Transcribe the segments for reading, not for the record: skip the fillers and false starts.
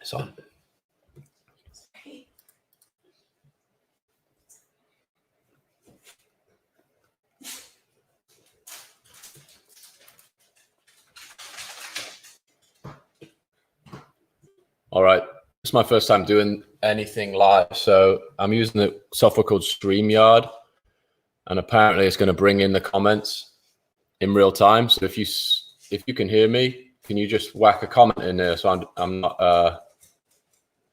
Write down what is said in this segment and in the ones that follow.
It's on. All right, it's my first time doing anything live, so I'm using a software called StreamYard, and apparently it's going to bring in the comments in real time. So if you can hear me, can you just whack a comment in there so I'm not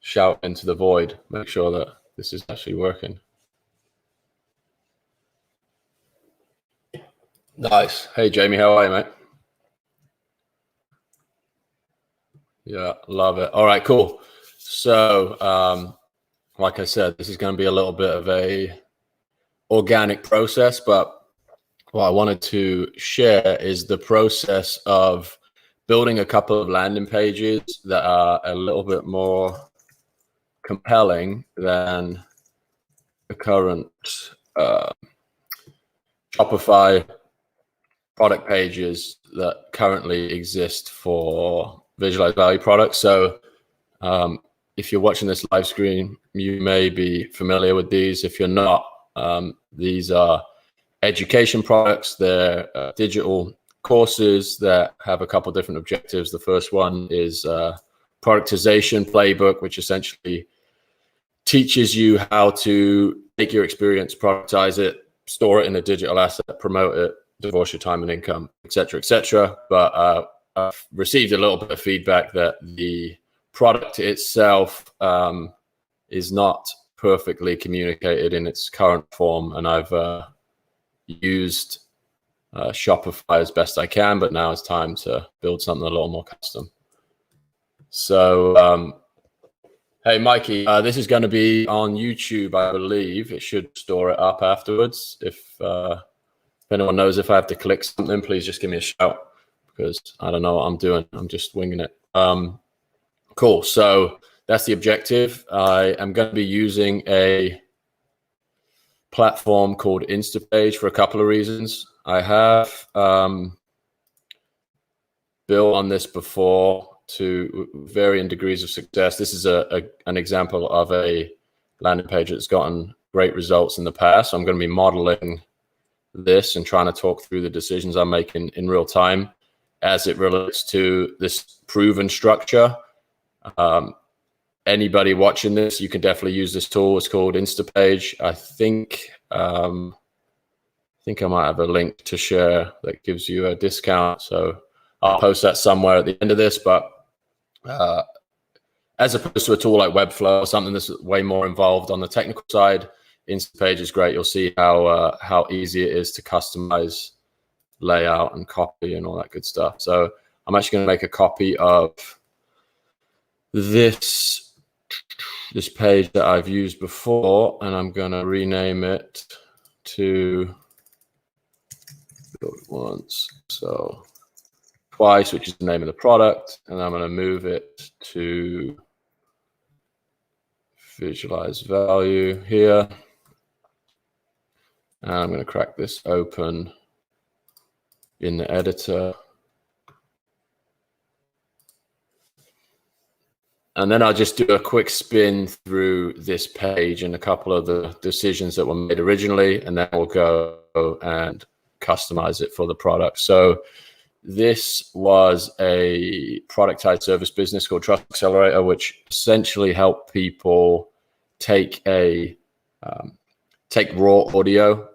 shouting into the void? Make sure that this is actually working. Nice. Hey Jamie, how are you, mate? Yeah, love it. All right, cool. So like I said, this is going to be a little bit of a organic process, but what I wanted to share is the process of building a couple of landing pages that are a little bit more compelling than the current Shopify product pages that currently exist for visualized value products. So if you're watching this live stream, you may be familiar with these. If you're not, these are education products. They're digital courses that have a couple different objectives. The first one is productization playbook, which essentially teaches you how to take your experience, productize it, store it in a digital asset, promote it, divorce your time and income, et cetera, but I've received a little bit of feedback that the product itself is not perfectly communicated in its current form, and I've used Shopify as best I can, but now it's time to build something a little more custom. So hey Mikey, this is going to be on YouTube, I believe. It should store it up afterwards. If anyone knows if I have to click something, please just give me a shout, because I don't know what I'm doing. I'm just winging it. Cool. So that's the objective. I am going to be using a platform called Instapage for a couple of reasons. I have built on this before to varying degrees of success. This is an example of a landing page that's gotten great results in the past. So I'm going to be modeling this and trying to talk through the decisions I'm making in real time as it relates to this proven structure. Anybody watching this, you can definitely use this tool. It's called Instapage. I think I might have a link to share that gives you a discount. So I'll post that somewhere at the end of this. But as opposed to a tool like Webflow or something that's way more involved on the technical side, Instapage is great. You'll see how easy it is to customize layout and copy and all that good stuff. So I'm actually going to make a copy of this page that I've used before, and I'm going to rename it to build once, so twice, which is the name of the product, and I'm going to move it to visualize value here, and I'm going to crack this open in the editor. And then I'll just do a quick spin through this page and a couple of the decisions that were made originally, and then we'll go and customize it for the product. So this was a productized service business called Trust Accelerator, which essentially helped people take raw audio,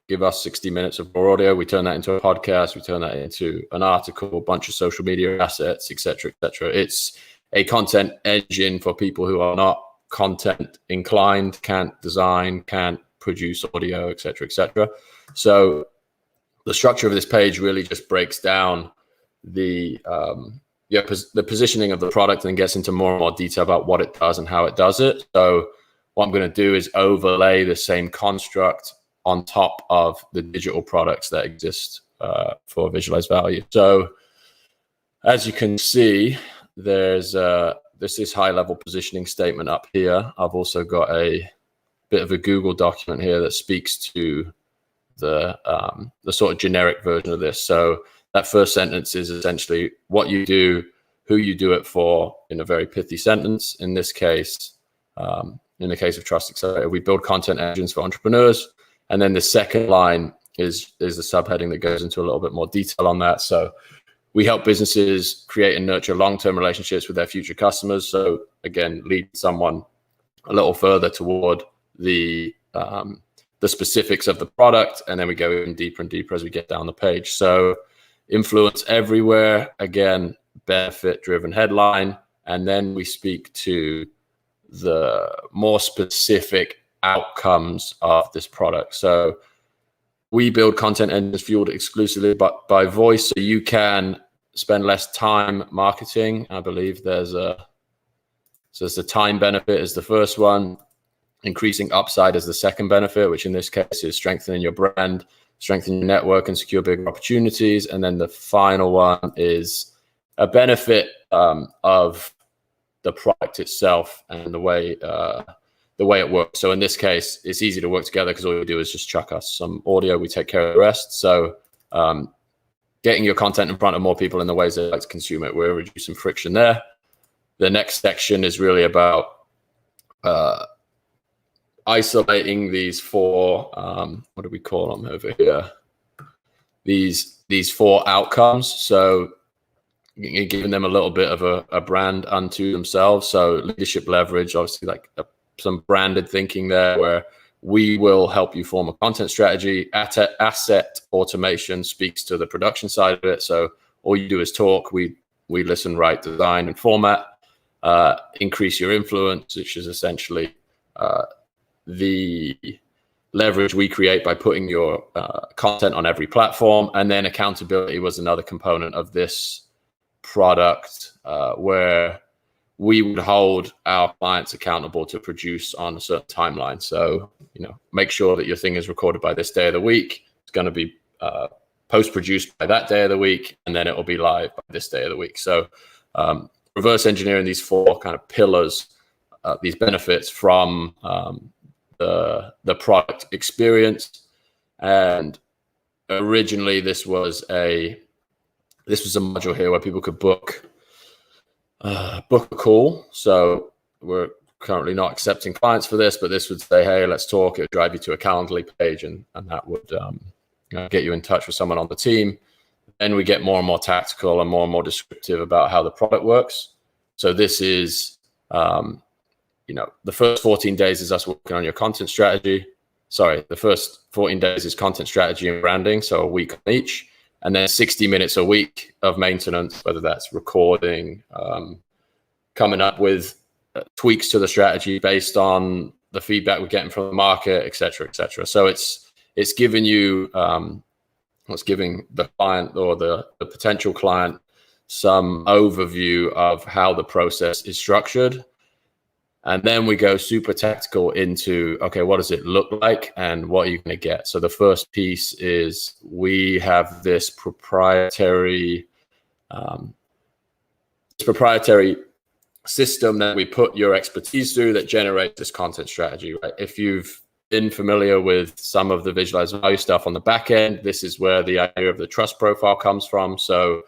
give us 60 minutes of raw audio. We turn that into a podcast. We turn that into an article, a bunch of social media assets, et cetera, et cetera. It's a content engine for people who are not content inclined, can't design, can't produce audio, et cetera, et cetera. So the structure of this page really just breaks down the positioning of the product and gets into more and more detail about what it does and how it does it. So what I'm going to do is overlay the same construct on top of the digital products that exist for visualized value. So as you can see, there's this high level positioning statement up here. I've also got a bit of a Google document here that speaks to the sort of generic version of this. So that first sentence is essentially what you do, who you do it for, in a very pithy sentence. In this case, in the case of Trust Accelerator, we build content engines for entrepreneurs. And then the second line is the subheading that goes into a little bit more detail on that. So we help businesses create and nurture long-term relationships with their future customers. So again, lead someone a little further toward the specifics of the product. And then we go even deeper and deeper as we get down the page. So influence everywhere, again, benefit-driven headline. And then we speak to the more specific outcomes of this product. So we build content engines fueled exclusively by voice, so you can spend less time marketing. I believe there's the time benefit is the first one, increasing upside is the second benefit, which in this case is strengthening your brand, strengthening your network, and secure bigger opportunities. And then the final one is a benefit of the product itself and the way it works. So in this case, it's easy to work together because all you do is just chuck us some audio. We take care of the rest. So getting your content in front of more people in the ways they like to consume it, we're reducing friction there. The next section is really about isolating these four, what do we call them over here? These four outcomes. So you're giving them a little bit of a brand unto themselves. So leadership leverage, obviously like some branded thinking there, where we will help you form a content strategy. Asset automation speaks to the production side of it. So all you do is talk. We listen, write, design, and format. Increase your influence, which is essentially the leverage we create by putting your content on every platform. And then accountability was another component of this product, where we would hold our clients accountable to produce on a certain timeline. So, make sure that your thing is recorded by this day of the week. It's going to be post-produced by that day of the week, and then it will be live by this day of the week. So reverse engineering these four kind of pillars, these benefits from the product experience. And originally this was a module here where people could book a call. So we're currently not accepting clients for this, but this would say, hey, let's talk. It would drive you to a Calendly page, and that would get you in touch with someone on the team. Then we get more and more tactical and more descriptive about how the product works. So this is, the first 14 days is us working on your content strategy. Sorry, the first 14 days is content strategy and branding, so a week on each. And then 60 minutes a week of maintenance, whether that's recording, coming up with tweaks to the strategy based on the feedback we're getting from the market, et cetera, et cetera. So it's giving you, it's giving the client or the potential client some overview of how the process is structured. And then we go super tactical into, okay, what does it look like and what are you going to get? So the first piece is we have this proprietary system that we put your expertise through that generates this content strategy, right? If you've been familiar with some of the visualized value stuff on the back end, this is where the idea of the trust profile comes from. So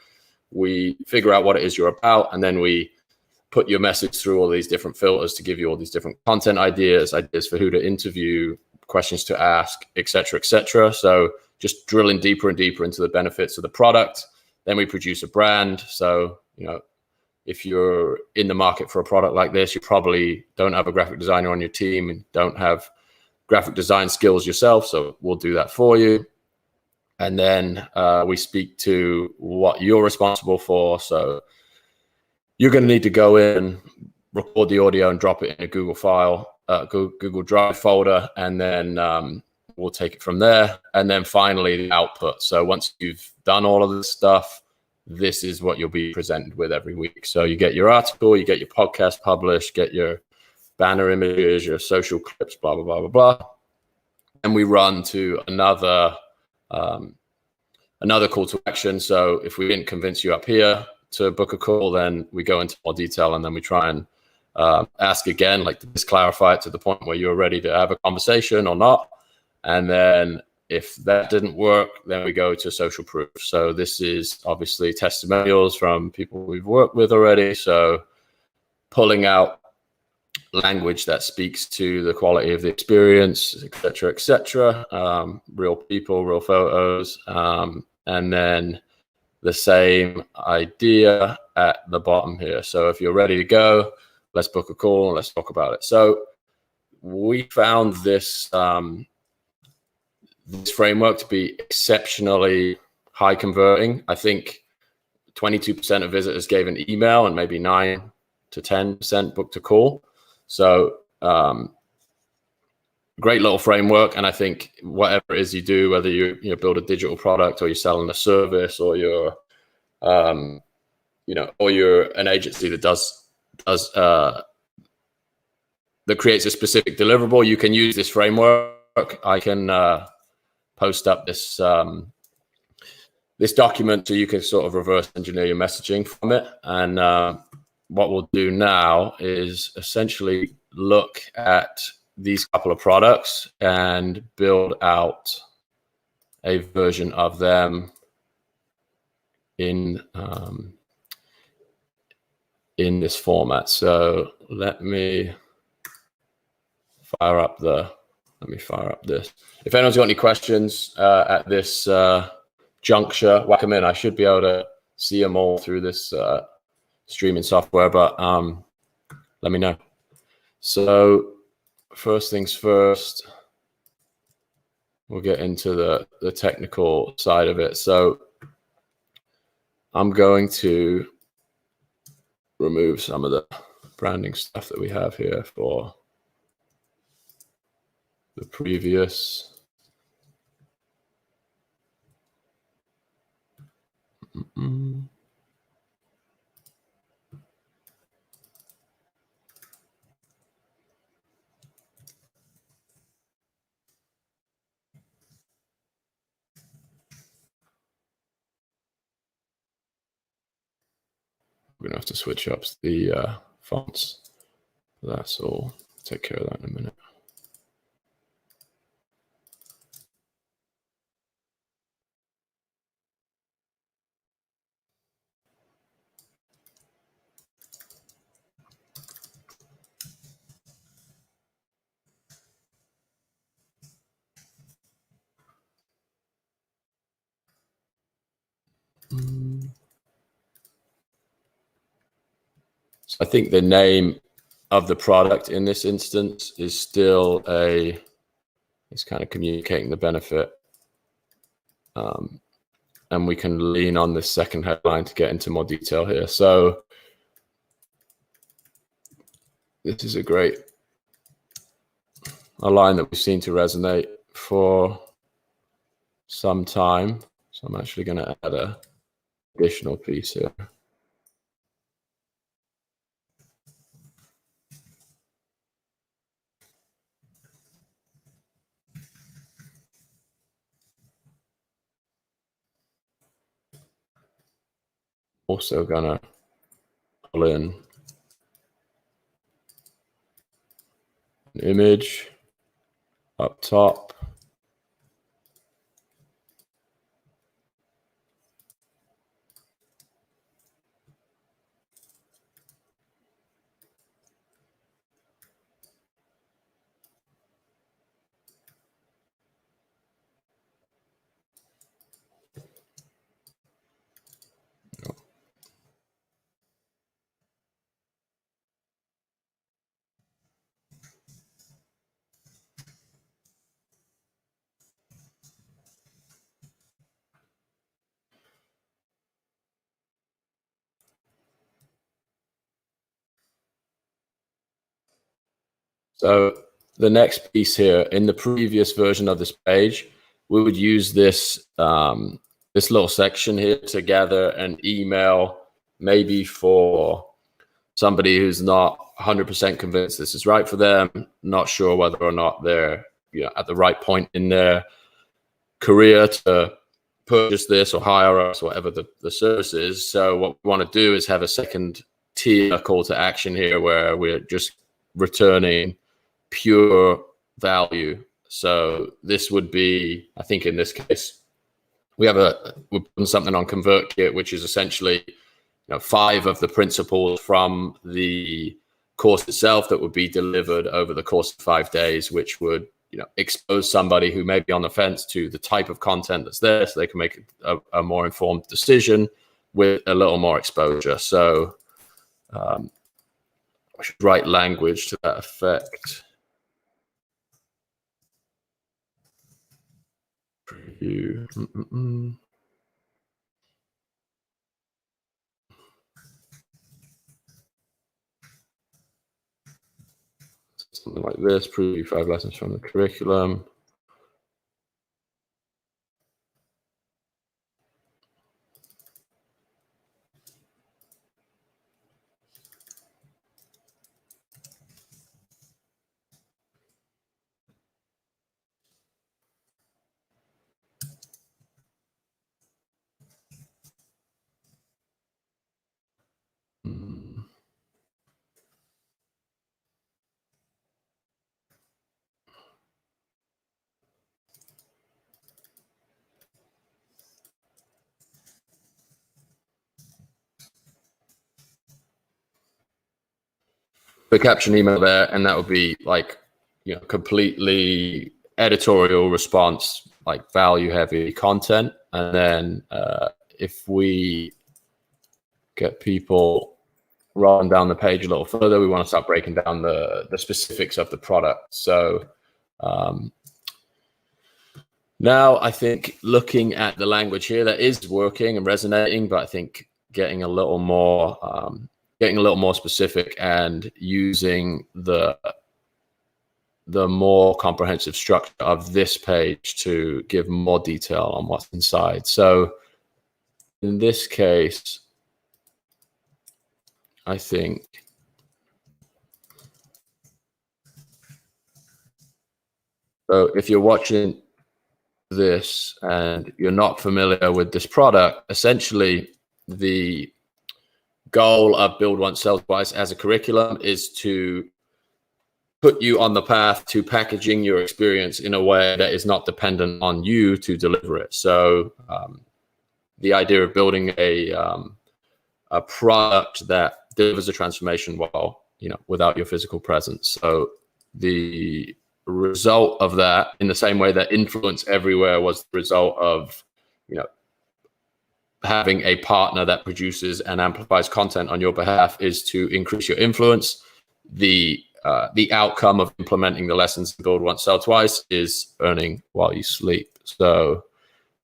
we figure out what it is you're about, and then we put your message through all these different filters to give you all these different content ideas for who to interview, questions to ask, et cetera, et cetera. So just drilling deeper and deeper into the benefits of the product. Then we produce a brand. So, if you're in the market for a product like this, you probably don't have a graphic designer on your team and don't have graphic design skills yourself. So we'll do that for you. And then we speak to what you're responsible for. So you're going to need to go in, record the audio, and drop it in a Google file, Google Drive folder, and then we'll take it from there. And then finally, the output. So once you've done all of this stuff, this is what you'll be presented with every week. So you get your article, you get your podcast published, get your banner images, your social clips, blah, blah, blah, blah, blah. And we run to another call to action. So if we didn't convince you up here to book a call, then we go into more detail, and then we try and ask again, like, to just clarify it to the point where you're ready to have a conversation or not. And then if that didn't work, then we go to social proof. So this is obviously testimonials from people we've worked with already. So pulling out language that speaks to the quality of the experience, et cetera, real people, real photos, and then the same idea at the bottom here. So if you're ready to go, let's book a call and let's talk about it. So we found this this framework to be exceptionally high converting. I think 22% of visitors gave an email and maybe 9 to 10% booked a call. So great little framework. And I think whatever it is you do, whether you build a digital product or you're selling a service or you're or you're an agency that that creates a specific deliverable, you can use this framework. I can post up this this document so you can sort of reverse engineer your messaging from it. And what we'll do now is essentially look at these couple of products and build out a version of them in this format. So let me fire up this. If anyone's got any questions at this juncture, whack them in. I should be able to see them all through this streaming software, but let me know. So first things first, we'll get into the technical side of it. So I'm going to remove some of the branding stuff that we have here for the previous. We're gonna have to switch up the fonts. That's all. Take care of that in a minute. So I think the name of the product in this instance is still it's kind of communicating the benefit. And we can lean on this second headline to get into more detail here. So this is a line that we've seen to resonate for some time. So I'm actually going to add an additional piece here. Also going to pull in an image up top. So the next piece here, in the previous version of this page, we would use this this little section here to gather an email, maybe for somebody who's not 100% convinced this is right for them, not sure whether or not they're at the right point in their career to purchase this or hire us, whatever the service is. So what we want to do is have a second tier call to action here where we're just returning pure value. So this would be, I think in this case, we're putting something on ConvertKit, which is essentially 5 of the principles from the course itself that would be delivered over the course of 5 days, which would expose somebody who may be on the fence to the type of content that's there, so they can make a more informed decision with a little more exposure. So I should write language to that effect. Preview. Something like this, preview 5 lessons from the curriculum. The caption email there, and that would be like completely editorial response, like value heavy content. And then if we get people rolling down the page a little further, we want to start breaking down the specifics of the product. So now I think looking at the language here, that is working and resonating, but I think getting a little more specific and using the more comprehensive structure of this page to give more detail on what's inside. So in this case, I think so if you're watching this and you're not familiar with this product, essentially the goal of Build Once, Sell Twice as a curriculum is to put you on the path to packaging your experience in a way that is not dependent on you to deliver it. So the idea of building a product that delivers a transformation while without your physical presence. So the result of that, in the same way that Influence Everywhere was the result of having a partner that produces and amplifies content on your behalf, is to increase your influence. The outcome of implementing the lessons in Build Once, Sell Twice is earning while you sleep. So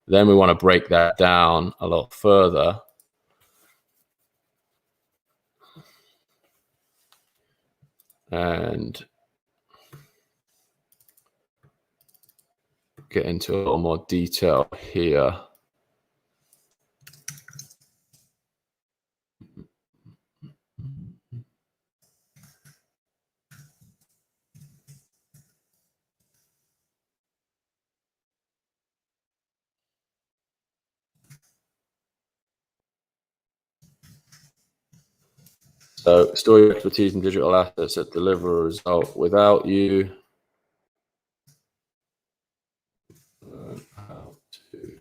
then we want to break that down a lot further. And get into a little more detail here. So store your expertise in digital assets that deliver a result without you. How to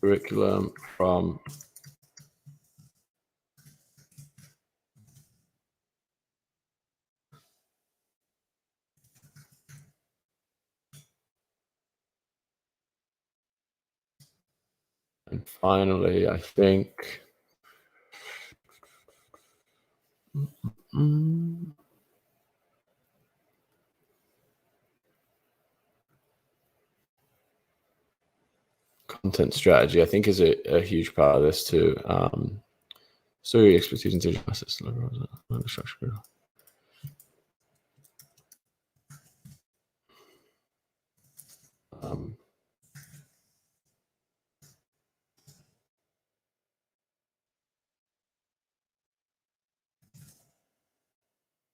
curriculum from and finally, I think content strategy, I think, is a huge part of this too. So your expertise in digital assets, structure.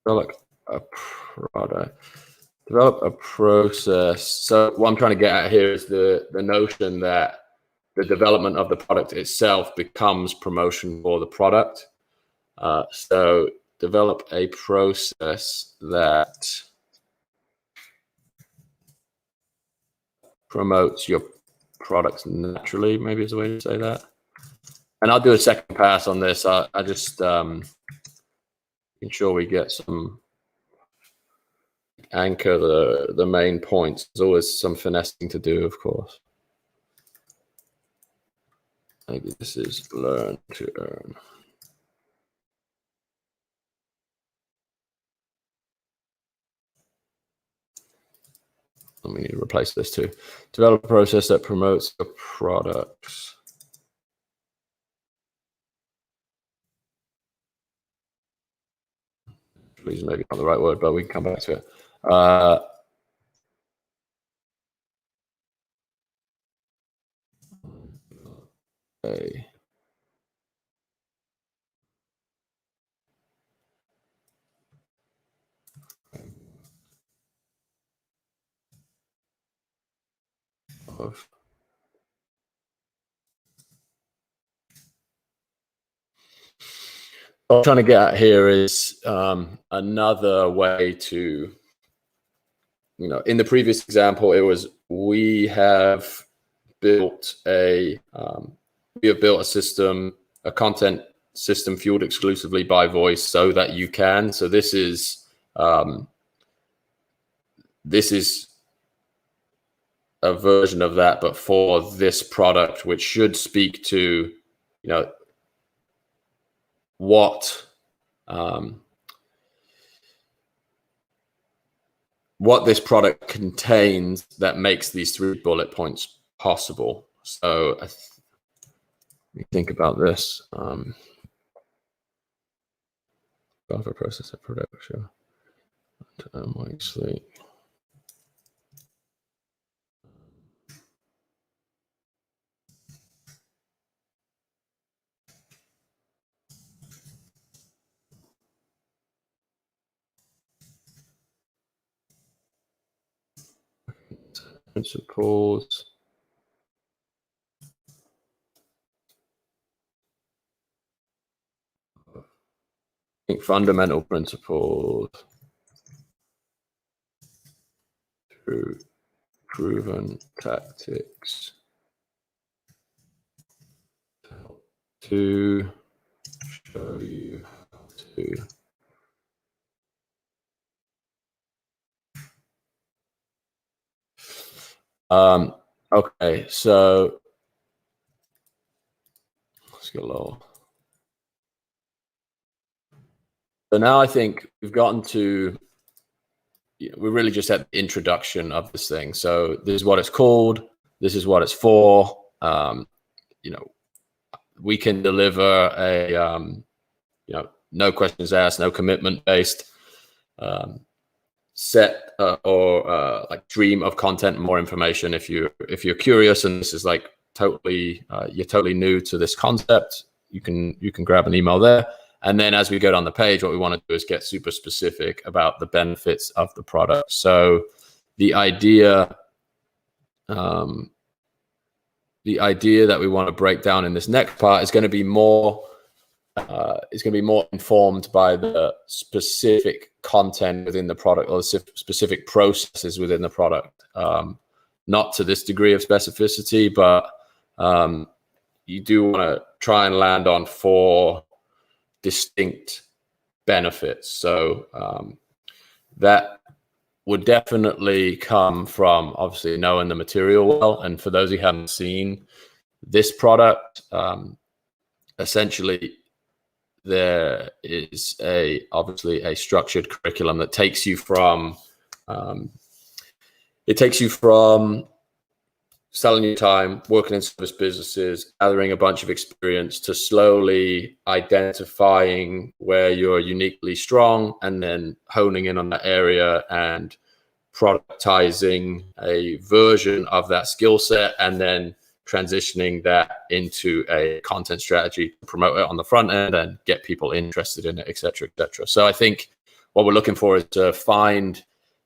Like a product. Develop a process. So what I'm trying to get at here is the notion that the development of the product itself becomes promotion for the product. So develop a process that promotes your products naturally, maybe is a way to say that. And I'll do a second pass on this. I just ensure we get some anchor the main points. There's always some finessing to do, of course. Maybe this is learn to earn. We need to replace this too. Develop a process that promotes your products. Please, maybe not the right word, but we can come back to it. Okay. What I'm trying to get at here is another way to, in the previous example, it was we have built a system, a content system fueled exclusively by voice, so that you can. So this is a version of that, but for this product, which should speak to, what this product contains that makes these 3 bullet points possible. So let me think about this. Buffer process of production. Sleep. Principles. I think fundamental principles through proven tactics to show you how to okay, so let's get a little. So now I think we've gotten to, we're really just at the introduction of this thing. So this is what it's called. This is what it's for. We can deliver a, no questions asked, no commitment based set or like stream of content and more information. If you're curious and this is like totally you're totally new to this concept, you can grab an email there. And then as we go down the page, what we want to do is get super specific about the benefits of the product. So the idea that we want to break down in this next part is going to be more informed by the specific content within the product or the specific processes within the product. Not to this degree of specificity, but you do want to try and land on 4 distinct benefits. So that would definitely come from obviously knowing the material well. And for those who haven't seen this product, essentially there is obviously a structured curriculum that takes you from selling your time, working in service businesses, gathering a bunch of experience, to slowly identifying where you're uniquely strong and then honing in on that area and productizing a version of that skill set, and then transitioning that into a content strategy to promote it on the front end and get people interested in it, et cetera, et cetera. So I think what we're looking for is to find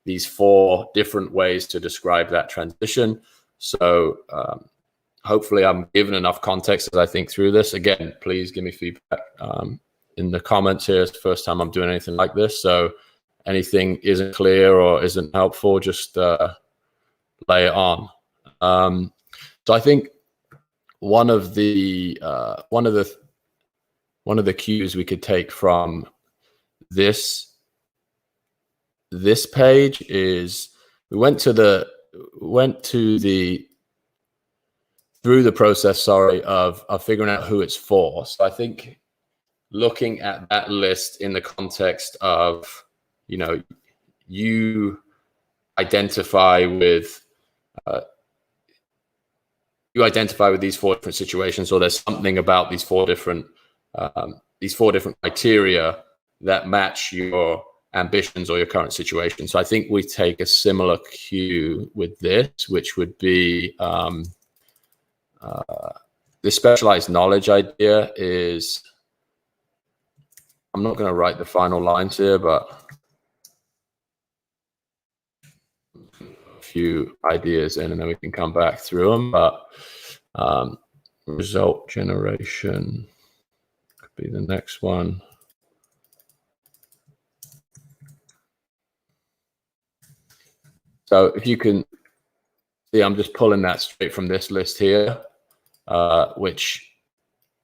these 4 different ways to describe that transition. So hopefully I'm giving enough context as I think through this. Again, please give me feedback in the comments here. It's the first time I'm doing anything like this. So anything isn't clear or isn't helpful, just lay it on. So I think one of the cues we could take from this page is we went through the process, of figuring out who it's for. So I think looking at that list in the context of, you identify with these 4 different situations, or there's something about these 4 different criteria that match your ambitions or your current situation. So I think we take a similar cue with this, which would be the specialized knowledge idea is, I'm not going to write the final lines here, but a few ideas in, and then we can come back through them. But result generation could be the next one. So if you can see, I'm just pulling that straight from this list here, which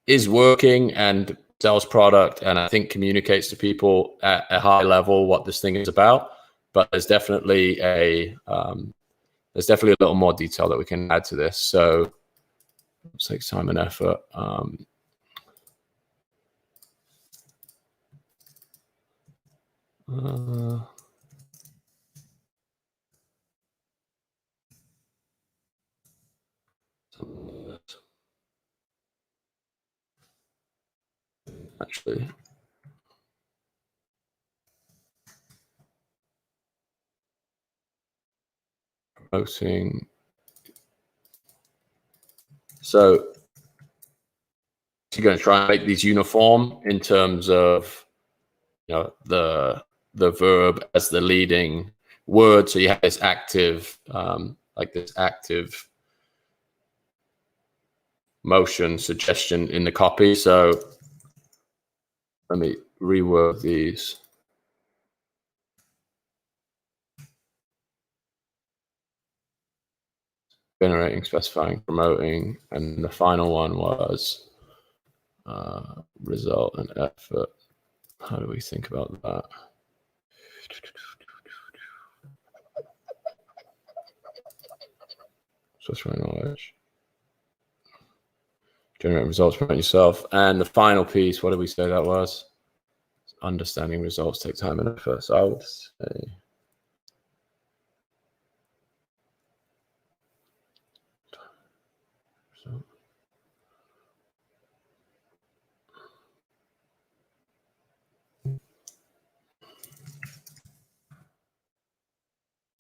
is working and sells product, and I think communicates to people at a high level what this thing is about. But there's definitely a little more detail that we can add to this. So it takes time and effort. Actually, promoting. So you're going to try and make these uniform in terms of, the verb as the leading word. So you have this active, active motion suggestion in the copy. So let me reword these. Generating, specifying, promoting, and the final one was result and effort. How do we think about that? Specifying knowledge. Generate results, promote yourself. And the final piece, what did we say that was? Understanding results take time and effort. So I would say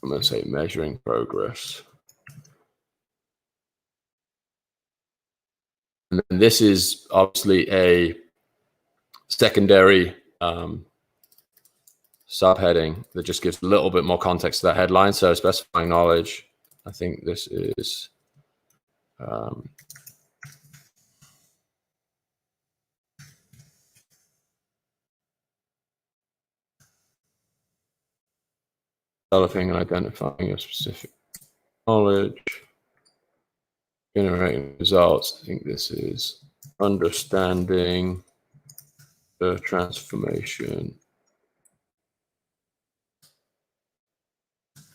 I'm going to say measuring progress. And then this is obviously a secondary subheading that just gives a little bit more context to that headline. So specifying knowledge, I think this is developing and identifying your specific knowledge, generating results. I think this is understanding the transformation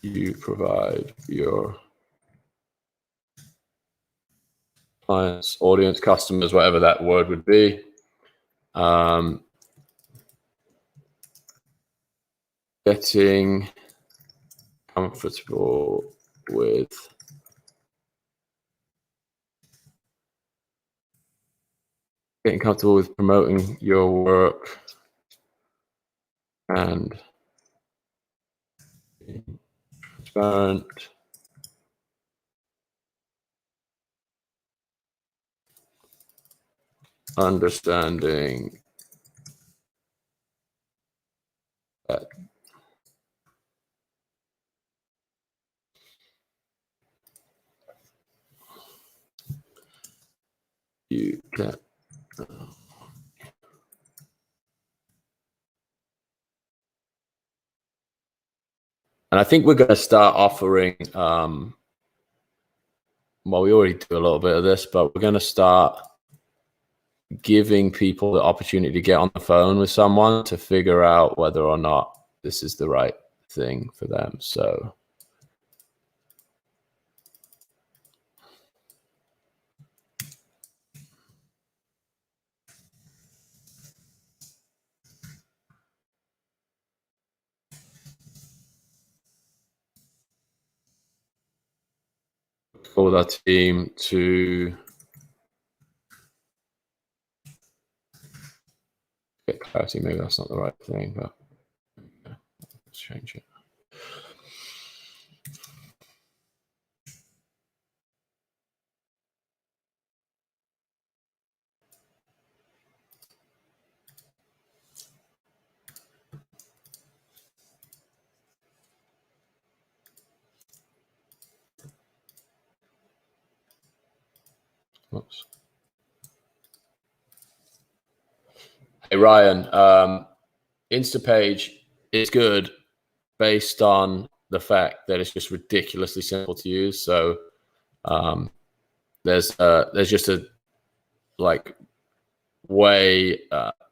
you provide your clients, audience, customers, whatever that word would be. Getting comfortable with promoting your work and being transparent. Understanding that Yeah. And I think we're going to start offering, well, we already do a little bit of this, but we're going to start giving people the opportunity to get on the phone with someone to figure out whether or not this is the right thing for them. So call our team to get clarity. Maybe that's not the right thing, but let's change it. Oops. Hey, Ryan, Instapage is good based on the fact that it's just ridiculously simple to use. So there's just a like way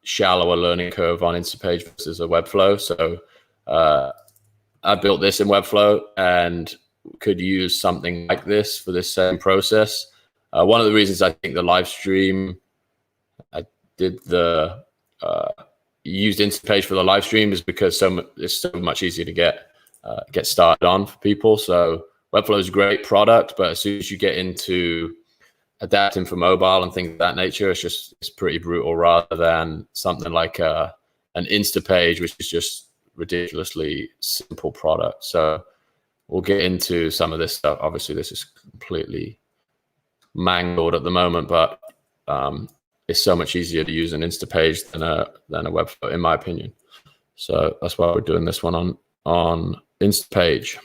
shallower learning curve on Instapage versus a Webflow. So I built this in Webflow and could use something like this for this same process. One of the reasons I think the live stream I did the used Instapage for the live stream is because it's so much easier to get started on for people. So Webflow is a great product, but as soon as you get into adapting for mobile and things of that nature, it's pretty brutal, rather than something like an Instapage, which is just ridiculously simple product. So we'll get into some of this stuff. Obviously, this is completely mangled at the moment, but it's so much easier to use an Instapage than a Webflow, in my opinion. So that's why we're doing this one on Instapage.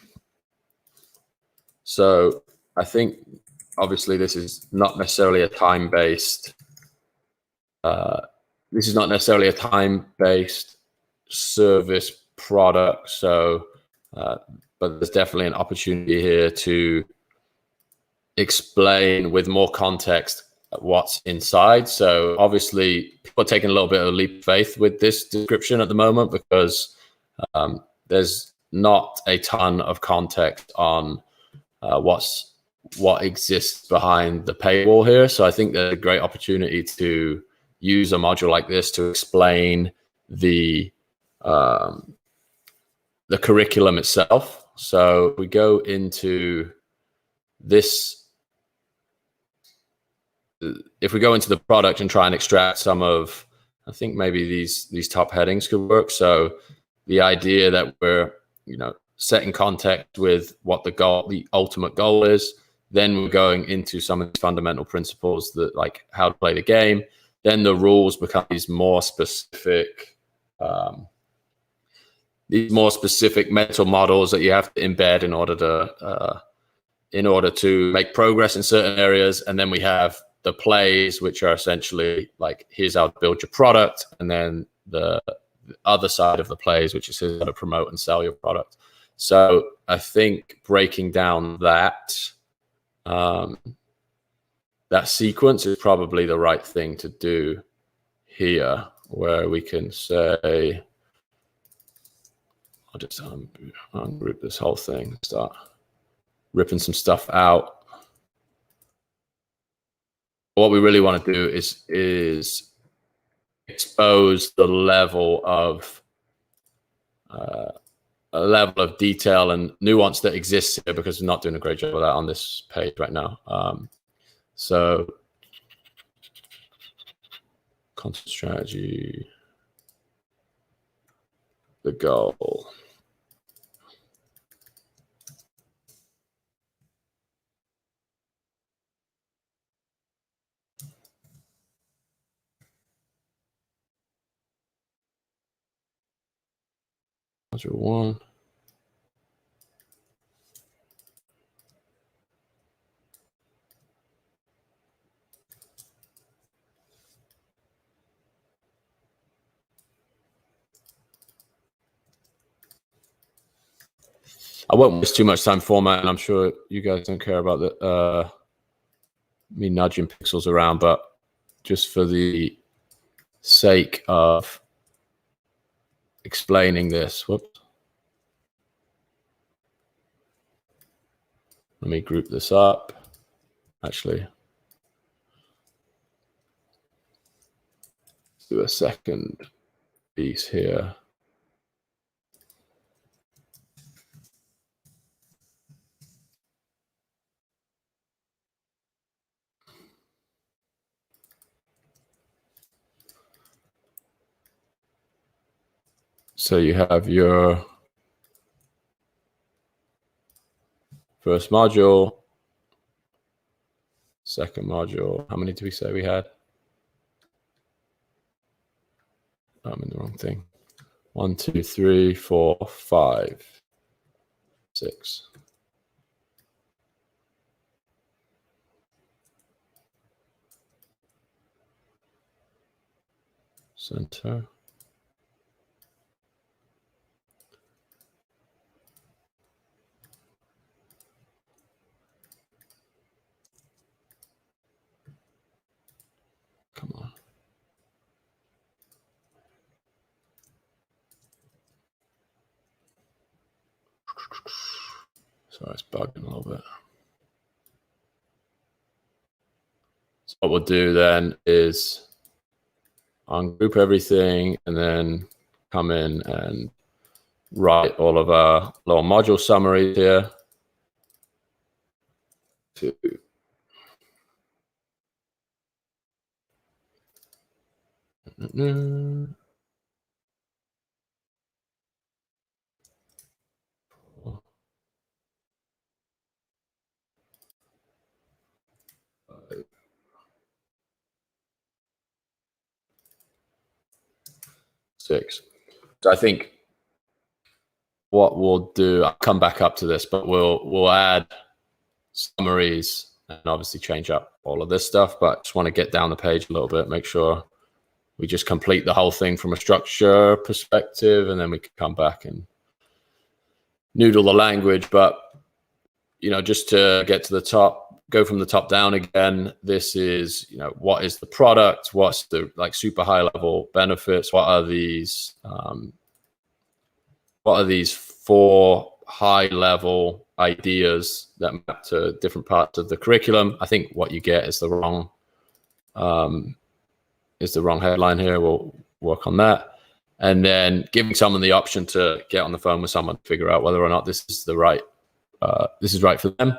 So I think obviously this is not necessarily a time-based. This is not necessarily a time-based service product. So, but there's definitely an opportunity here to explain with more context what's inside. So obviously people are taking a little bit of a leap of faith with this description at the moment, because there's not a ton of context on what exists behind the paywall here. So I think there's a great opportunity to use a module like this to explain the curriculum itself. So we go into this. If we go into the product and try and extract some of, I think maybe these top headings could work. So the idea that we're, setting context with what the ultimate goal is, then we're going into some of the fundamental principles, that like how to play the game. Then the rules become these more specific mental models that you have to embed in order to make progress in certain areas. And then we have the plays, which are essentially like, here's how to build your product. And then the other side of the plays, which is here's how to promote and sell your product. So I think breaking down that sequence is probably the right thing to do here, where we can say, I'll just ungroup this whole thing, start ripping some stuff out. What we really want to do is expose the level of detail and nuance that exists here, because we're not doing a great job of that on this page right now. So content strategy, the goal. Module 1. I won't waste too much time formatting. I'm sure you guys don't care about the me nudging pixels around, but just for the sake of explaining this, whoops. Let me group this up. Actually, do a second piece here. So you have your first module, second module. How many did we say we had? I'm in the wrong thing. 1, 2, 3, 4, 5, 6. Center. Come on. Sorry, it's bugging a little bit. So what we'll do then is ungroup everything and then come in and write all of our little module summaries here. To 6. So I think what we'll do, I'll come back up to this, but we'll add summaries and obviously change up all of this stuff, but just want to get down the page a little bit, make sure we just complete the whole thing from a structure perspective, and then we can come back and noodle the language. But, you know, just to get to the top, go from the top down again, this is, you know, what is the product? What's the like super high level benefits? What are these 4 high level ideas that map to different parts of the curriculum? I think what you get is the wrong headline here. We'll work on that. And then giving someone the option to get on the phone with someone to figure out whether or not this is the right, this is right for them.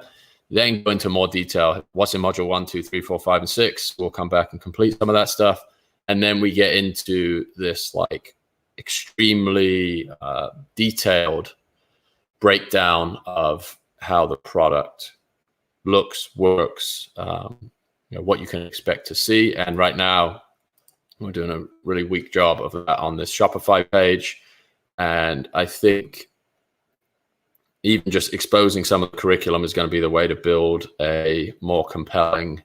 Then go into more detail. What's in module 1, 2, 3, 4, 5, and 6? We'll come back and complete some of that stuff. And then we get into this like extremely detailed breakdown of how the product looks, works, you know, what you can expect to see. And right now, we're doing a really weak job of that on this Shopify page. And I think even just exposing some of the curriculum is going to be the way to build a more compelling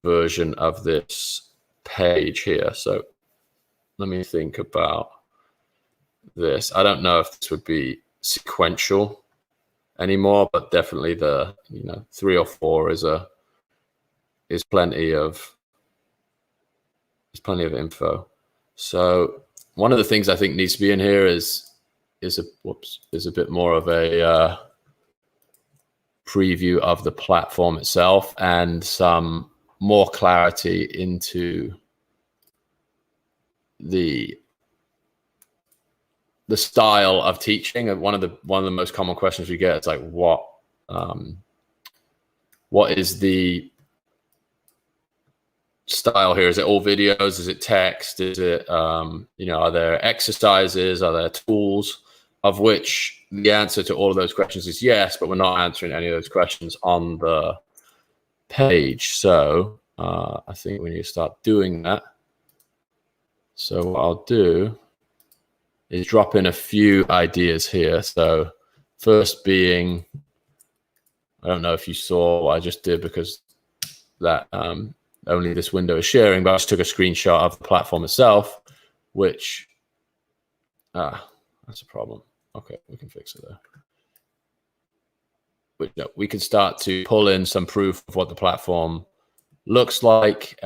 version of this page here. So let me think about this. I don't know if this would be sequential anymore, but definitely the, you know, 3 or 4 is plenty of info. So one of the things I think needs to be in here is a bit more of a preview of the platform itself and some more clarity into the style of teaching. And one of the most common questions we get is like, what is the style here? Is it all videos? Is it text? Is it you know, are there exercises? Are there tools? Of which the answer to all of those questions is yes, but we're not answering any of those questions on the page. So I think we need to start doing that. So what I'll do is drop in a few ideas here. So first being, I don't know if you saw what I just did because that only this window is sharing, but I just took a screenshot of the platform itself, which, that's a problem. Okay, we can fix it there. we could start to pull in some proof of what the platform looks like.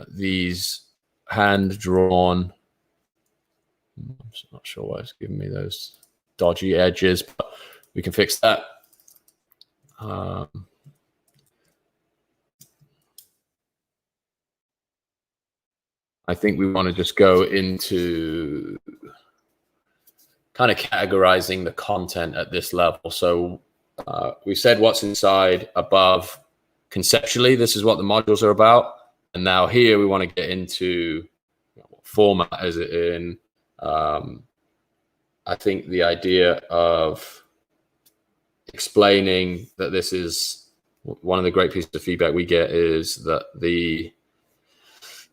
These hand-drawn, I'm not sure why it's giving me those dodgy edges, but we can fix that. I think we want to just go into kind of categorizing the content at this level. So we said what's inside above. Conceptually, this is what the modules are about. And now here we want to get into what format is it in. I think the idea of explaining that this is one of the great pieces of feedback we get is that the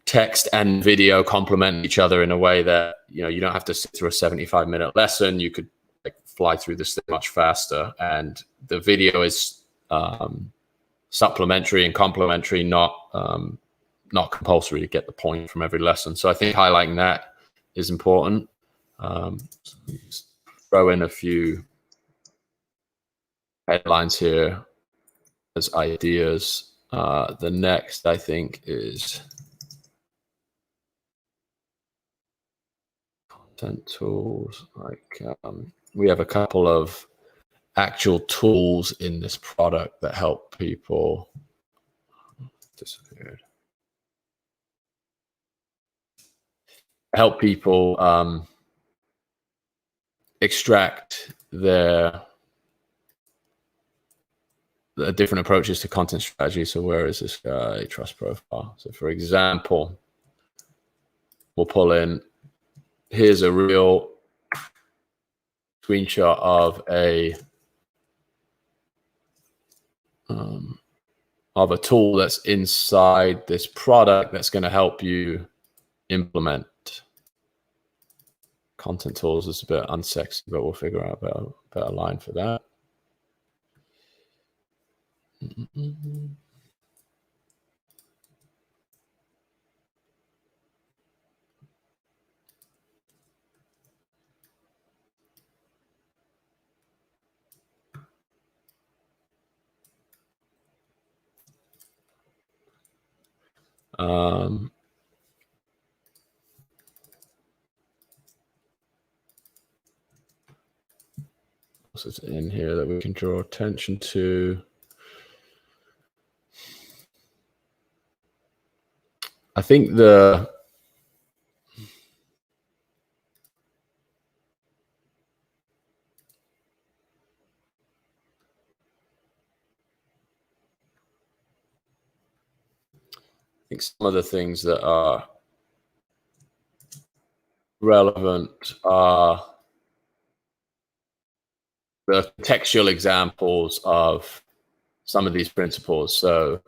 text and video complement each other in a way that, you know, you don't have to sit through a 75-minute lesson. You could like fly through this thing much faster, and the video is supplementary and complementary, not compulsory to get the point from every lesson. So I think highlighting that is important. Just throw in a few headlines here as ideas. The next, I think, is content tools. Like we have a couple of actual tools in this product that help people. Disappeared. Help people extract the different approaches to content strategy. So where is this guy? Trust profile. So for example, we'll pull in, here's a real screenshot of a tool that's inside this product that's going to help you implement. Content tools is a bit unsexy, but we'll figure out a better line for that. What's this in here that we can draw attention to? I think some of the things that are relevant are the textual examples of some of these principles. So,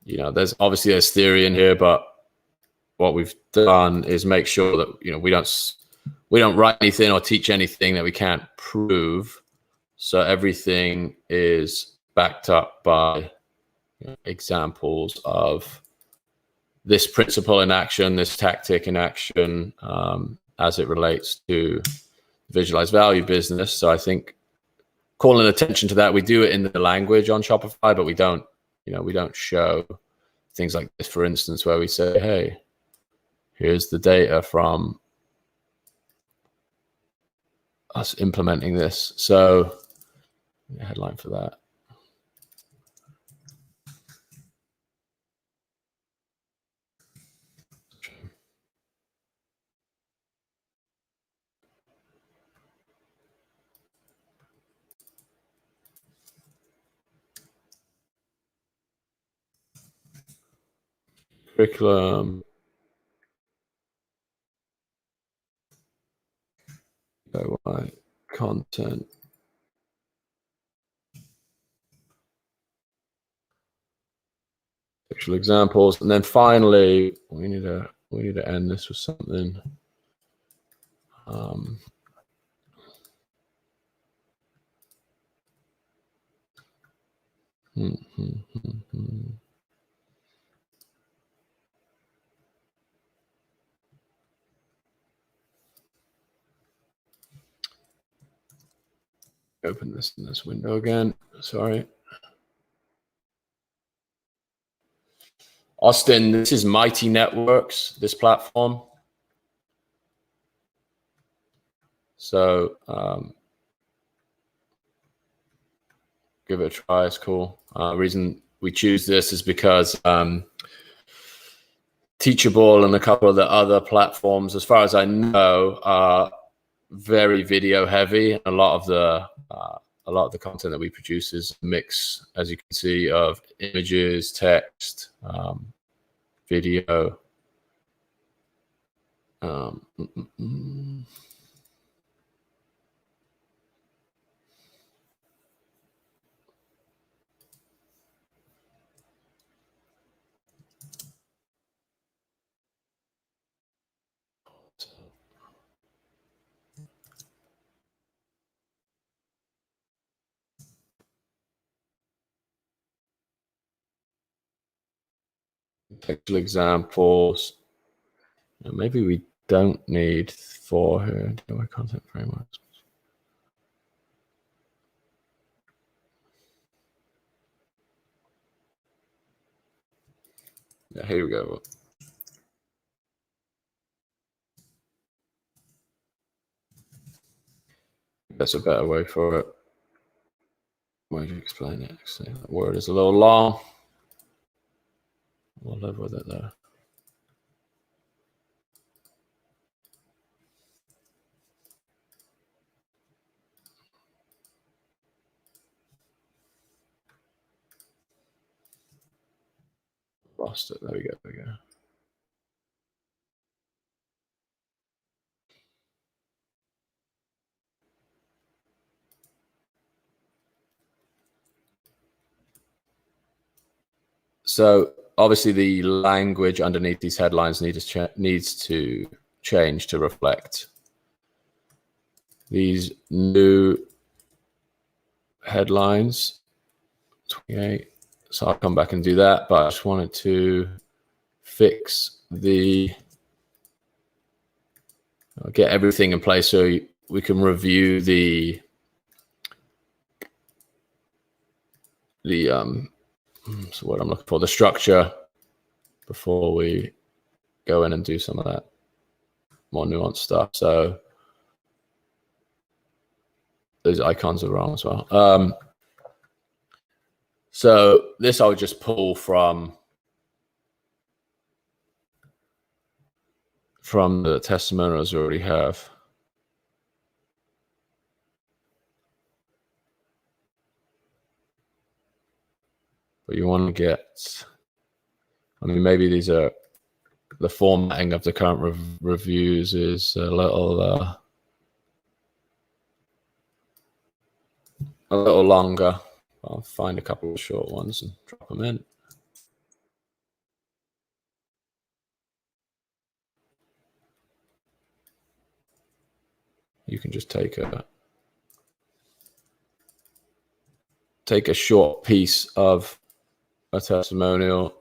you know, there's theory in here, but what we've done is make sure that, you know, we don't write anything or teach anything that we can't prove. So everything is backed up by, you know, examples of this principle in action, this tactic in action, as it relates to visualized value business. So I think calling attention to that, we do it in the language on Shopify, but we don't show things like this, for instance, where we say, hey, here's the data from us implementing this. So headline for that. Curriculum. Content. Actual examples, and then finally we need to end this with something. Open this in this window again. Sorry. Austin, this is Mighty Networks, this platform. So give it a try. It's cool. Reason we choose this is because Teachable and a couple of the other platforms, as far as I know, are very video heavy. A lot of the content that we produce is a mix, as you can see, of images, text, video. Textual examples. Maybe we don't need 4 here. Content frameworks. Yeah, here we go. That's a better way for it. Way to explain it. Actually, that word is a little long. We'll live with it though. Lost it. There we go. There we go. So obviously the language underneath these headlines needs to change to reflect these new headlines. 28. So I'll come back and do that, but I just wanted to fix get everything in place so we can review the so what I'm looking for, the structure, before we go in and do some of that more nuanced stuff. So those icons are wrong as well. So this I would just pull from the testimonials we already have. But you want to get, I mean, maybe these are, the formatting of the current reviews is a little longer. I'll find a couple of short ones and drop them in. You can just take a short piece of a testimonial.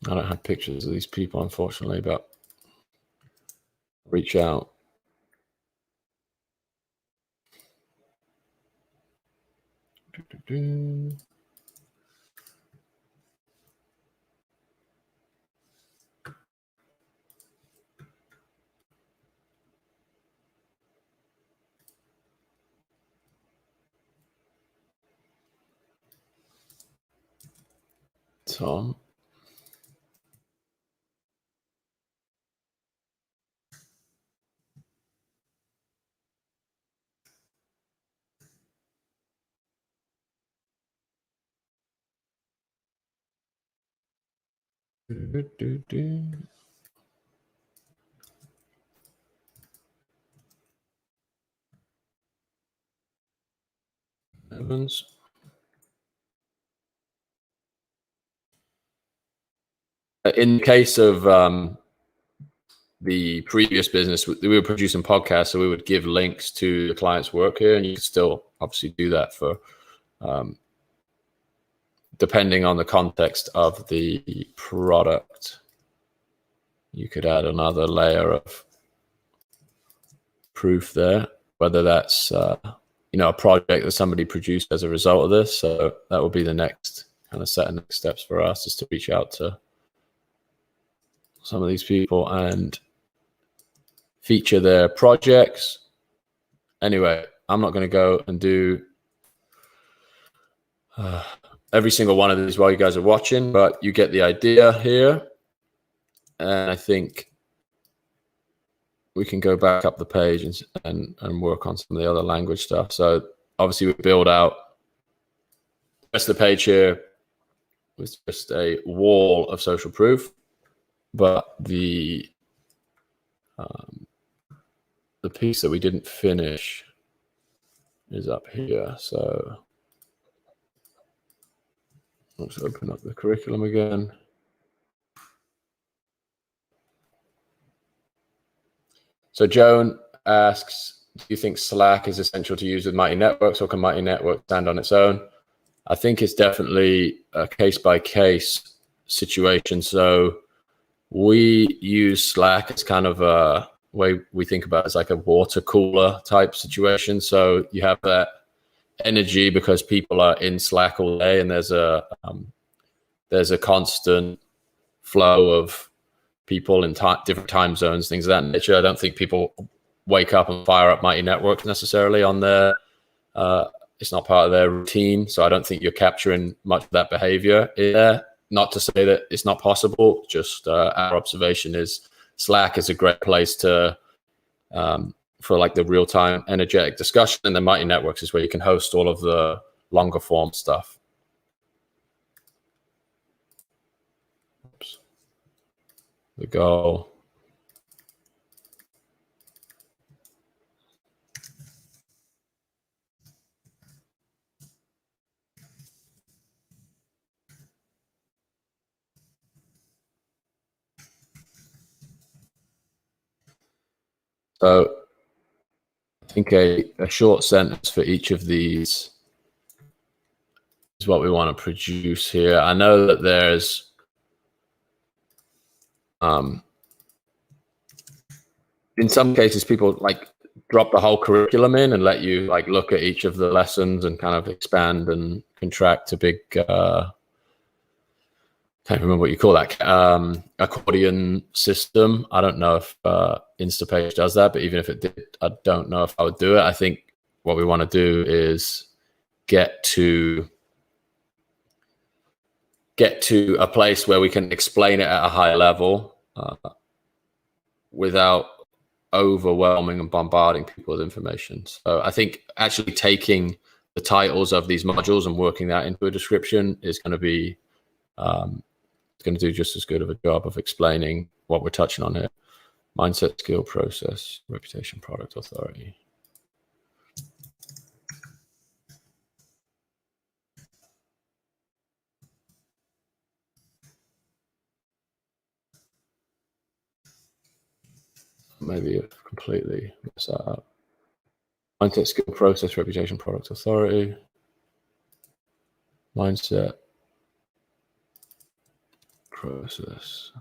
I don't have pictures of these people, unfortunately, but reach out. Tom. Evans. In the case of the previous business, we were producing podcasts, so we would give links to the client's work here, and you could still obviously do that for depending on the context of the product. You could add another layer of proof there, whether that's a project that somebody produced as a result of this. So that will be the next kind of set of next steps for us, is to reach out to some of these people and feature their projects. Anyway, I'm not going to go and do every single one of these while you guys are watching, but you get the idea here. And I think we can go back up the page and work on some of the other language stuff. So obviously we build out the rest of the page here with just a wall of social proof, but the piece that we didn't finish is up here. So let's open up the curriculum again. So Joan asks, do you think Slack is essential to use with Mighty Networks, or can Mighty Networks stand on its own? I think it's definitely a case-by-case situation. So we use Slack as kind of a way we think about it as like a water cooler type situation. So you have that energy because people are in Slack all day, and there's a constant flow of people in different time zones, things of that nature. I don't think people wake up and fire up Mighty Networks necessarily on their, it's not part of their routine. So I don't think you're capturing much of that behavior in there. Not to say that it's not possible, just our observation is Slack is a great place to, for like the real-time energetic discussion, and the Mighty Networks is where you can host all of the longer form stuff. Oops. The goal. So I think a short sentence for each of these is what we want to produce here. I know that there's in some cases people like drop the whole curriculum in and let you like look at each of the lessons and kind of expand and contract a big can't remember what you call that, accordion system. I don't know if Instapage does that, but even if it did, I don't know if I would do it. I think what we want to do is get to a place where we can explain it at a high level without overwhelming and bombarding people with information. So I think actually taking the titles of these modules and working that into a description is going to be it's going to do just as good of a job of explaining what we're touching on here. Mindset, skill, process, reputation, product, authority. Maybe I've completely messed that up. Mindset, skill, process, reputation, product, authority. Mindset, process,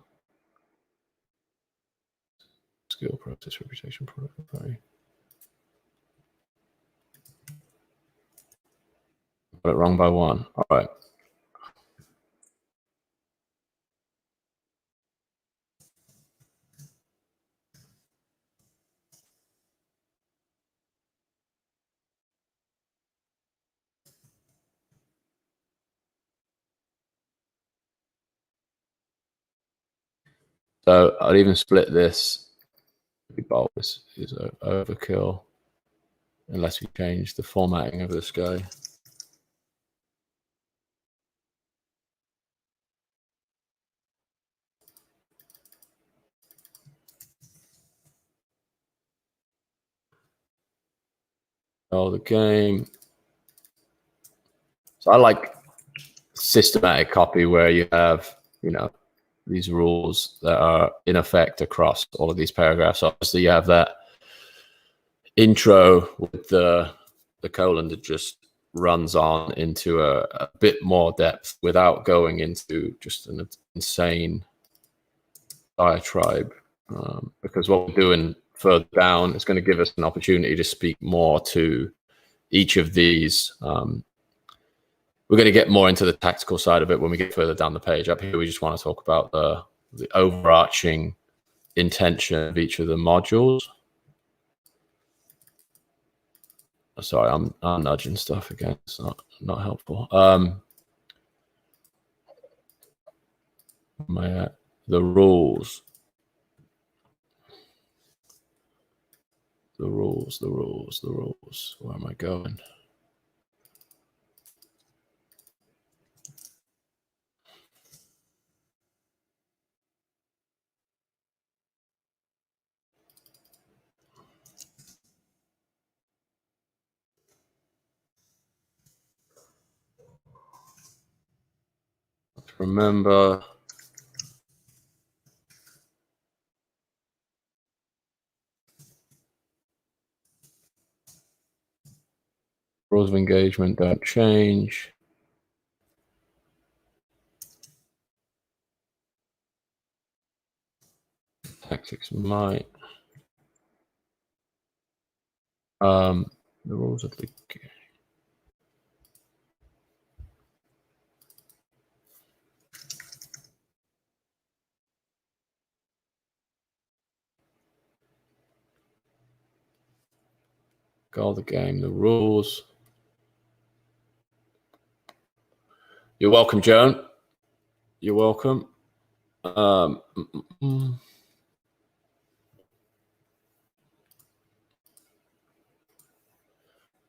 skill, process, reputation, product, authority. Got it wrong by one. All right. So I'd even split this. Bold is overkill unless we change the formatting of this guy. Oh, the game. So I like systematic copy where you have, these rules that are in effect across all of these paragraphs. Obviously, you have that intro with the colon that just runs on into a bit more depth without going into just an insane diatribe. Because what we're doing further down. It's going to give us an opportunity to speak more to each of these. We're going to get more into the tactical side of it when we get further down the page. Up here, we just want to talk about the overarching intention of each of the modules. Sorry, I'm nudging stuff again. It's not helpful. The rules. The rules. Where am I going? Remember, rules of engagement don't change. Tactics might. The rules of the game. Goal of the game, the rules. You're welcome, Joan. You're welcome. All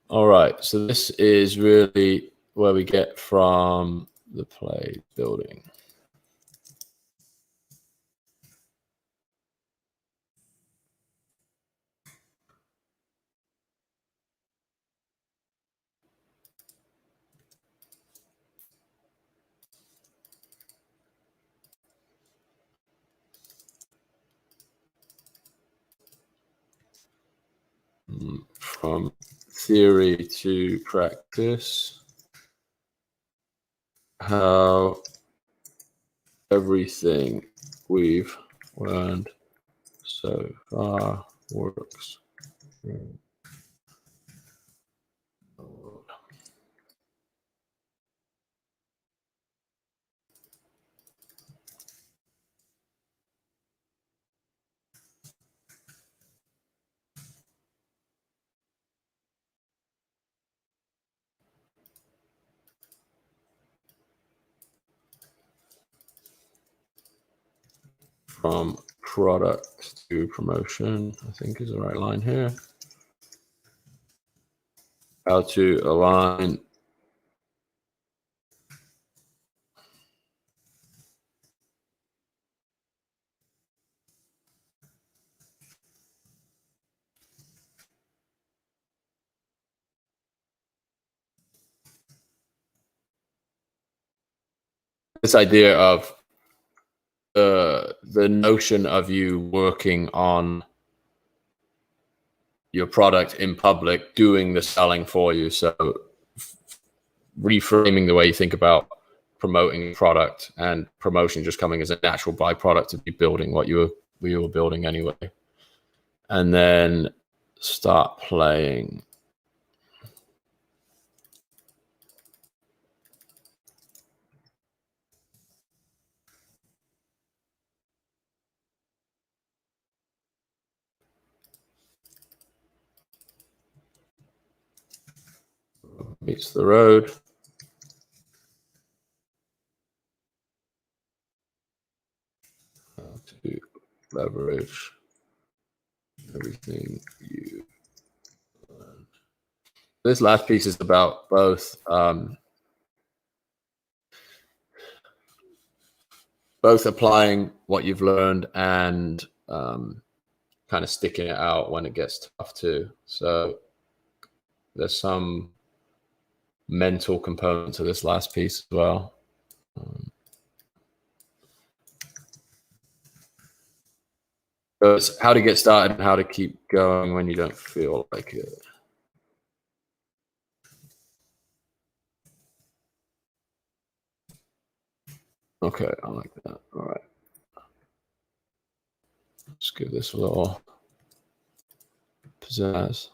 right, so this is really where we get from the play building. From theory to practice, how everything we've learned so far works. From product to promotion, I think is the right line here. How to align this idea of the notion of you working on your product in public, doing the selling for you. So reframing the way you think about promoting product, and promotion just coming as a natural byproduct of you building what you were building anyway. And then start playing. Meets the road. How to leverage everything you learned. This last piece is about both applying what you've learned and kind of sticking it out when it gets tough too. So there's some mental component to this last piece as well. So it's how to get started and how to keep going when you don't feel like it. Okay, I like that. All right. Let's give this a little pizzazz.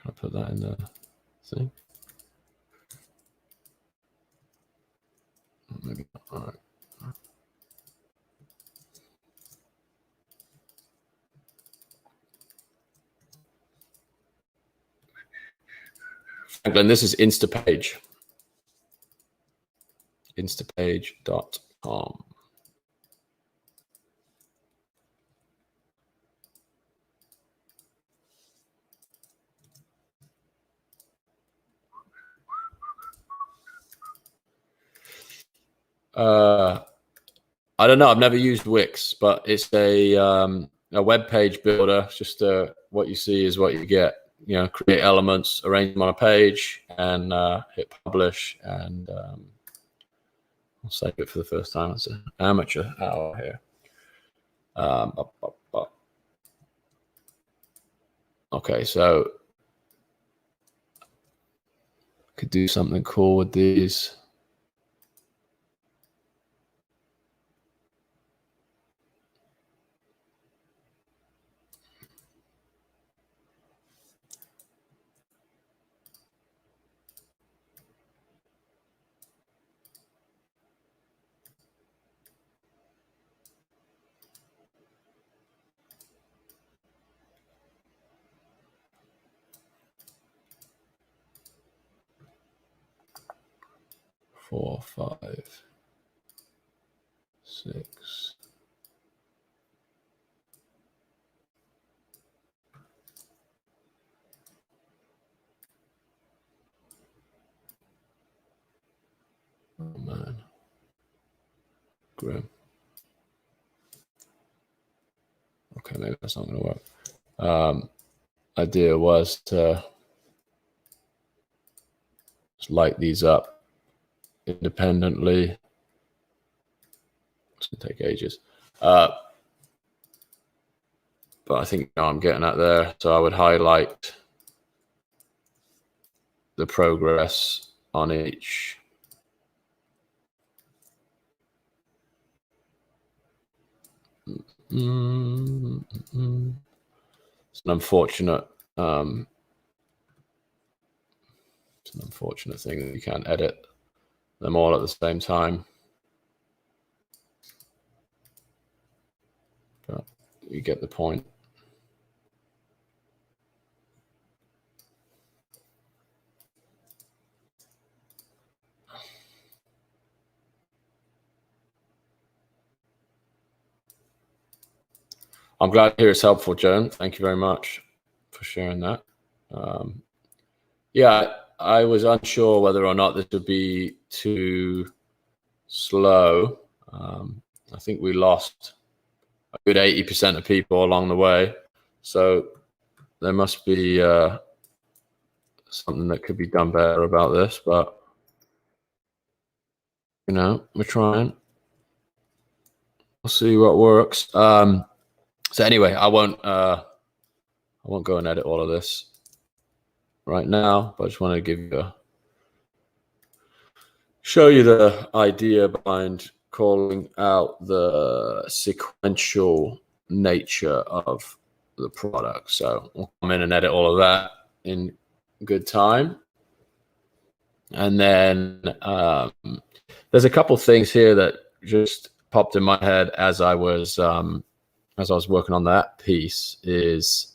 Can I put that in the thing? Maybe not. All right. Franklin, this is Instapage. Instapage.com. I don't know. I've never used Wix, but it's a web page builder. Just what you see is what you get. You know, create elements, arrange them on a page, and hit publish, and I'll save it for the first time. It's an amateur hour here. Okay, so could do something cool with these. Four, 5, 6. Oh man, grim. Okay, maybe that's not going to work. Idea was to just light these up independently. It's going to take ages. But I think now I'm getting at there. So I would highlight the progress on each. It's an unfortunate thing that you can't edit them all at the same time. But you get the point. I'm glad to hear it's helpful, Joan. Thank you very much for sharing that. Yeah, I was unsure whether or not this would be too slow. I think we lost a good 80% of people along the way. So there must be something that could be done better about this, but you know, we're trying. We'll see what works. So anyway, I won't go and edit all of this right now, but I just wanted to show you the idea behind calling out the sequential nature of the product. So we'll come in and edit all of that in good time. And then there's a couple things here that just popped in my head as I was working on that piece, is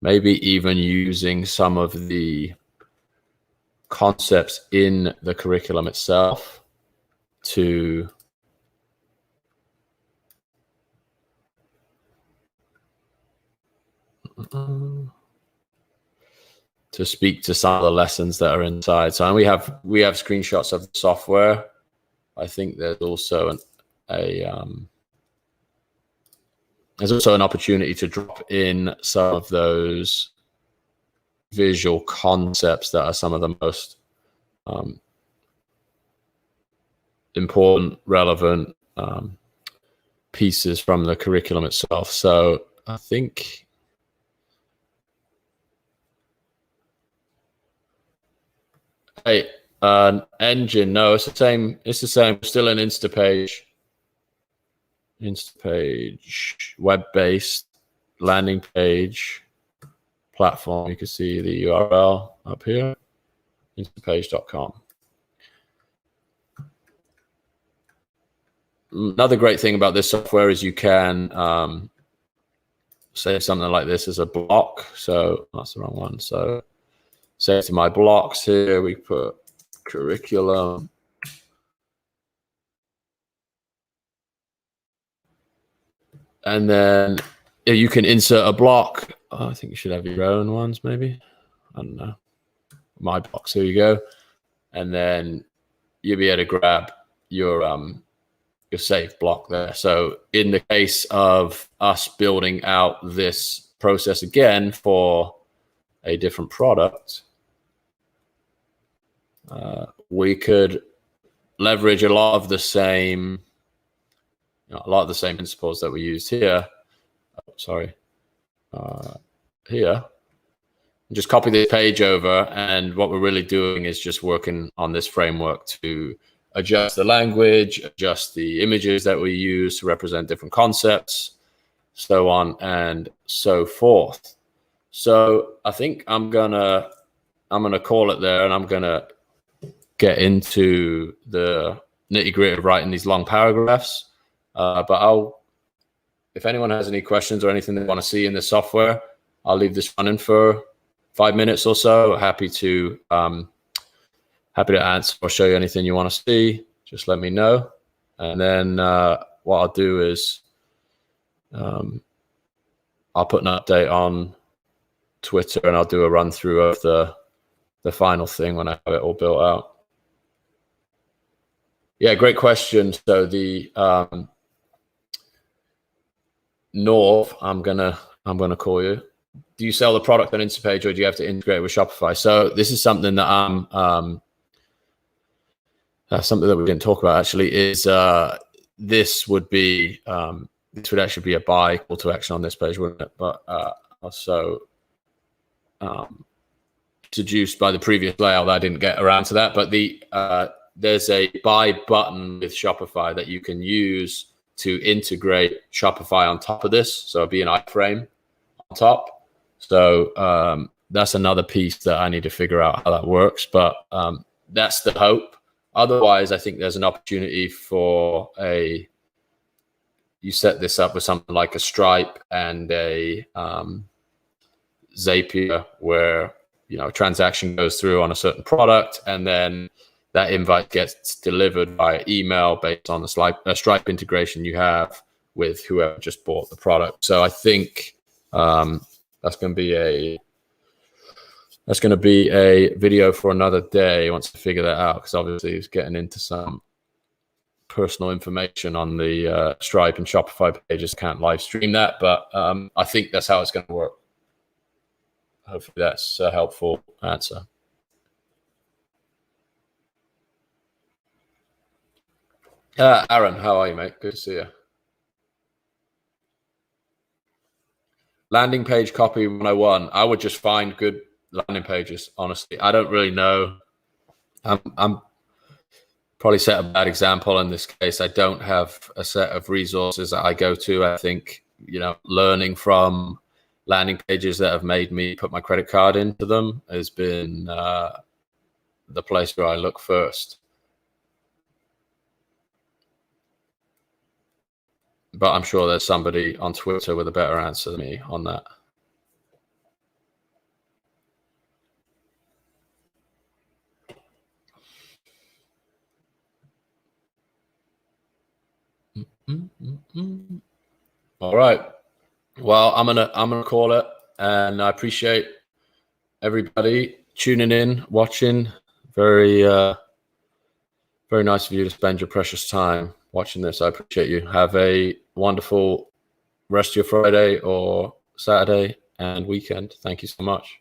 maybe even using some of the concepts in the curriculum itself to speak to some of the lessons that are inside. So we have screenshots of the software. I think there's also there's also an opportunity to drop in some of those visual concepts that are some of the most important, relevant pieces from the curriculum itself. So I think engine, no, it's the same. It's the same. Still an Instapage. Instapage, web-based landing page platform. You can see the URL up here, instapage.com. Another great thing about this software is you can save something like this as a block. So that's the wrong one. So save to my blocks here. We put curriculum. And then you can insert a block. Oh, I think you should have your own ones, maybe. I don't know. My blocks. Here you go. And then you'll be able to grab your saved block there. So in the case of us building out this process again for a different product, we could leverage a lot of the same principles that we used here. Here. Just copy this page over, and what we're really doing is just working on this framework to adjust the language, adjust the images that we use to represent different concepts, so on and so forth. So I think I'm gonna call it there, and I'm gonna get into the nitty-gritty of writing these long paragraphs. But if anyone has any questions or anything they want to see in the software, I'll leave this running for 5 minutes or so. Happy to answer or show you anything you want to see. Just let me know. And then what I'll do is I'll put an update on Twitter, and I'll do a run through of the final thing when I have it all built out. Yeah, great question. So the Norv, I'm gonna call you. Do you sell the product on Instapage, or do you have to integrate with Shopify? So this is something that something that we didn't talk about actually. Is this would actually be a buy call to action on this page, wouldn't it? But also introduced by the previous layout, I didn't get around to that. But there's a buy button with Shopify that you can use to integrate Shopify on top of this. So it'll be an iframe on top. So that's another piece that I need to figure out how that works. But that's the hope. Otherwise, I think there's an opportunity for you set this up with something like a Stripe and a Zapier, where a transaction goes through on a certain product, and then that invite gets delivered by email based on the Stripe integration you have with whoever just bought the product. So I think that's going to be a video for another day once I figure that out, because obviously it's getting into some personal information on the Stripe and Shopify pages. Can't live stream that, but I think that's how it's going to work. Hopefully that's a helpful answer. Aaron, how are you, mate? Good to see you. Landing page copy 101. I would just find good landing pages, honestly. I don't really know. I'm probably set a bad example in this case. I don't have a set of resources that I go to. I think, learning from landing pages that have made me put my credit card into them has been the place where I look first. But I'm sure there's somebody on Twitter with a better answer than me on that. All right. Well, I'm gonna call it, and I appreciate everybody tuning in, watching. Very very nice of you to spend your precious time watching this. I appreciate you. Have a wonderful rest of your Friday or Saturday and weekend. Thank you so much.